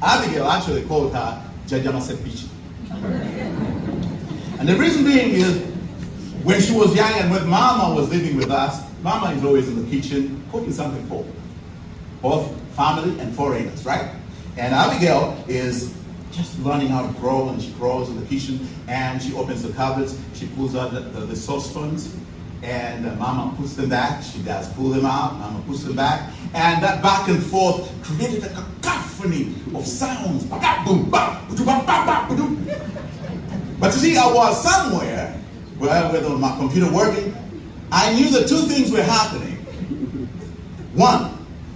Abigail actually called her Jajama Sepichi. And the reason being is, when she was young and when Mama was living with us, Mama is always in the kitchen cooking something for both family and foreigners, right? And Abigail is just learning how to grow, and she grows in the kitchen, and she opens the cupboards, she pulls out the saucepans, and Mama puts them back. She does pull them out, Mama puts them back, and that back and forth created a cacophony of sounds. But you see, I was somewhere with my computer working. I knew that two things were happening. One,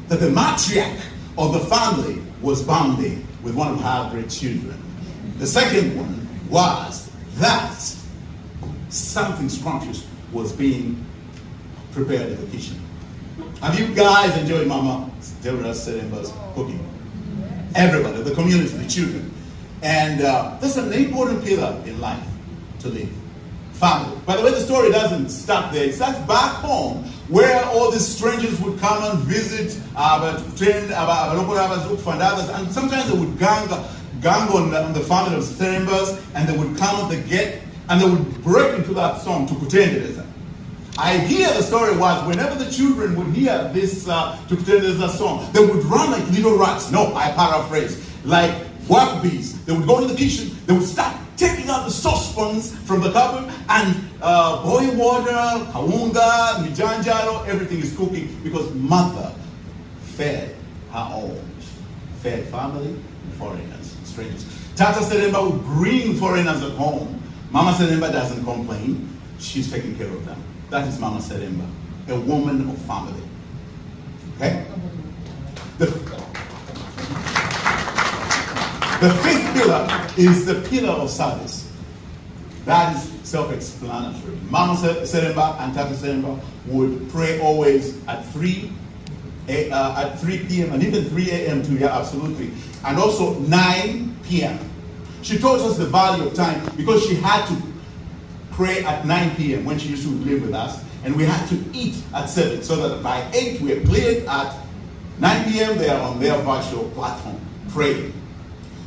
that the matriarch of the family was bonding with one of her great children. The second one was that something scrumptious was being prepared in the kitchen. Have you guys enjoyed Mama Deborah Seremba's cooking? Everybody, the community, the children. And that's an important pillar in life to live. Family. By the way, the story doesn't stop there. It starts back home, where all these strangers would come and visit, and sometimes they would gang on the family of Serembas, and they would come at the gate, and they would break into that song to Kutendereza. I hear the story was, whenever the children would hear this Tukutendereza song, they would run like little rats. No, I paraphrase. Like work bees. They would go in the kitchen, they would start taking out the saucepans from the cupboard, and boil water, kawunga, mijanjaro, everything is cooking, because mother fed her own. Fed family and foreigners, strangers. Tata Seremba would bring foreigners at home. Mama Seremba doesn't complain. She's taking care of them. That is Mama Seremba, a woman of family. Okay? The fifth pillar is the pillar of service. That is self-explanatory. Mama Seremba and Tata Seremba would pray always at 3 p.m. and even 3 a.m. too, yeah, absolutely. And also 9 p.m. She taught us the value of time, because she had to pray at 9 p.m. when she used to live with us, and we had to eat at 7, so that by 8 we are cleared. At 9 p.m. they are on their virtual platform praying.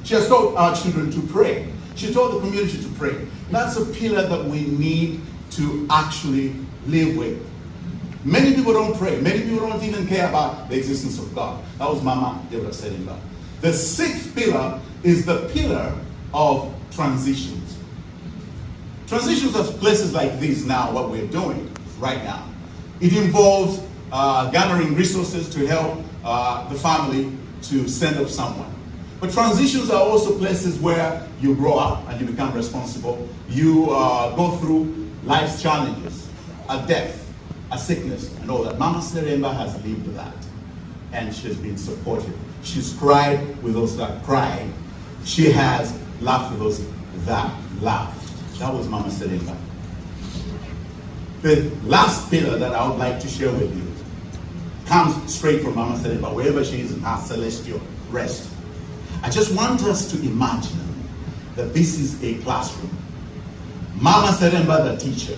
She has taught our children to pray. She taught the community to pray. That's a pillar that we need to actually live with. Many people don't pray. Many people don't even care about the existence of God. That was Mama Deborah Seremba. The sixth pillar is the pillar of transitions. Transitions are places like this now, what we're doing right now. It involves gathering resources to help the family to send off someone. But transitions are also places where you grow up and you become responsible. You go through life's challenges, a death, a sickness, and all that. Mama Seremba has lived that, and she has been supportive. She's cried with those that cried. She has laughed with those that laughed. That was Mama Seremba. The last pillar that I would like to share with you comes straight from Mama Seremba, wherever she is in her celestial rest. I just want us to imagine that this is a classroom. Mama Seremba, the teacher,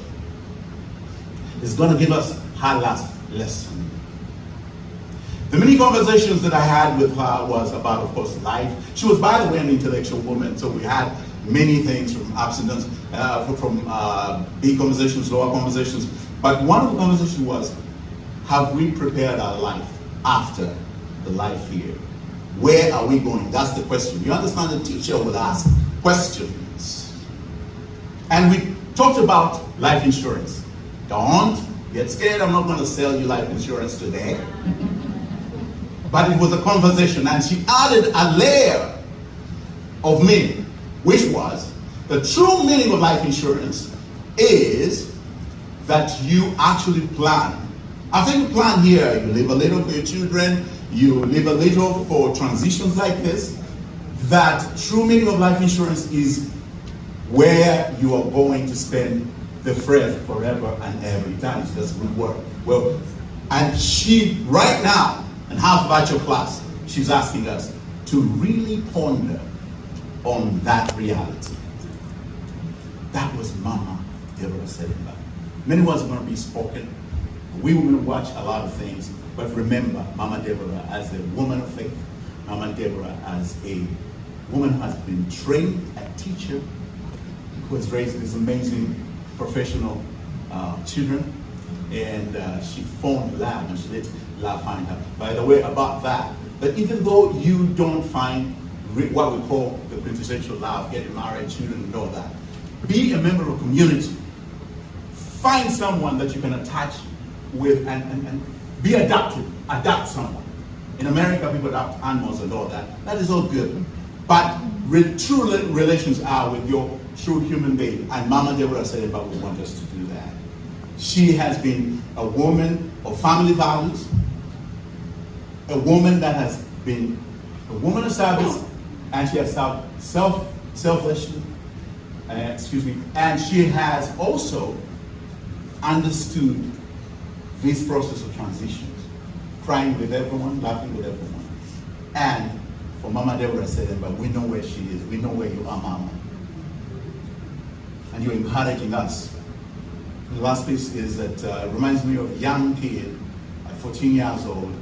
is going to give us her last lesson. The many conversations that I had with her was about, of course, life. She was, by the way, an intellectual woman, so we had many things from ups and downs, from big conversations, lower conversations. But one of the conversations was, have we prepared our life after the life here? Where are we going? That's the question. You understand, the teacher will ask questions. And we talked about life insurance. Don't get scared. I'm not going to sell you life insurance today. But it was a conversation, and she added a layer of meaning, which was the true meaning of life insurance is that you actually plan. I think you plan here, you leave a little for your children, you leave a little for transitions like this. That true meaning of life insurance is where you are going to spend the phrase forever and every time. It's just good word. Well, and she, right now, in half virtual class, she's asking us to really ponder on that reality. That was Mama Deborah Seremba. Many words are going to be spoken. We will watch a lot of things, but remember Mama Deborah as a woman of faith, Mama Deborah as a woman who has been trained, a teacher, who has raised these amazing professional children, and she phoned lab, and she let lab find her. By the way, about that, but even though you don't find what we call the quintessential love, getting married, children, and all that, be a member of a community. Find someone that you can attach with and be adopted. Adopt someone. In America, people adopt animals and all that. That is all good. But true relations are with your true human being. And Mama Deborah Seremba would want us to do that. She has been a woman of family values, a woman that has been a woman of service, and she has served selflessly, and she has also understood this process of transitions, crying with everyone, laughing with everyone. And for Mama Deborah Seremba, we know where she is. We know where you are, Mama. And you're encouraging us. The last piece is that reminds me of a young kid, at 14 years old.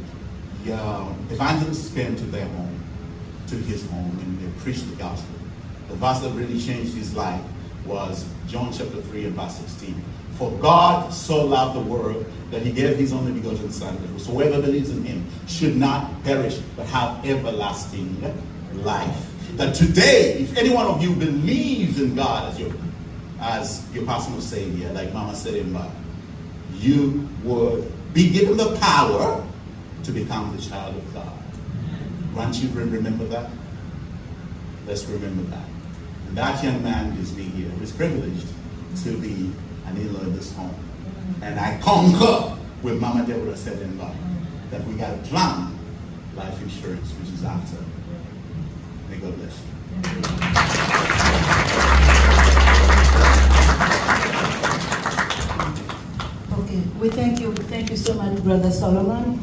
Evangelists came to their home, to his home, and they preached the gospel. The verse that really changed his life was John chapter 3 and verse 16. For God so loved the world that he gave his only begotten Son, that whosoever believes in him should not perish, but have everlasting life. That today, if any one of you believes in God as your personal Savior, like Mama Seremba, you would be given the power to become the child of God. Grandchildren, remember that? Let's remember that. And that young man gives me here, who is privileged to be an in-law in this home. And I concur with Mama Deborah Seremba that we got to plan life insurance, which is after. May God bless you. Okay, we thank you. Thank you so much, Brother Solomon.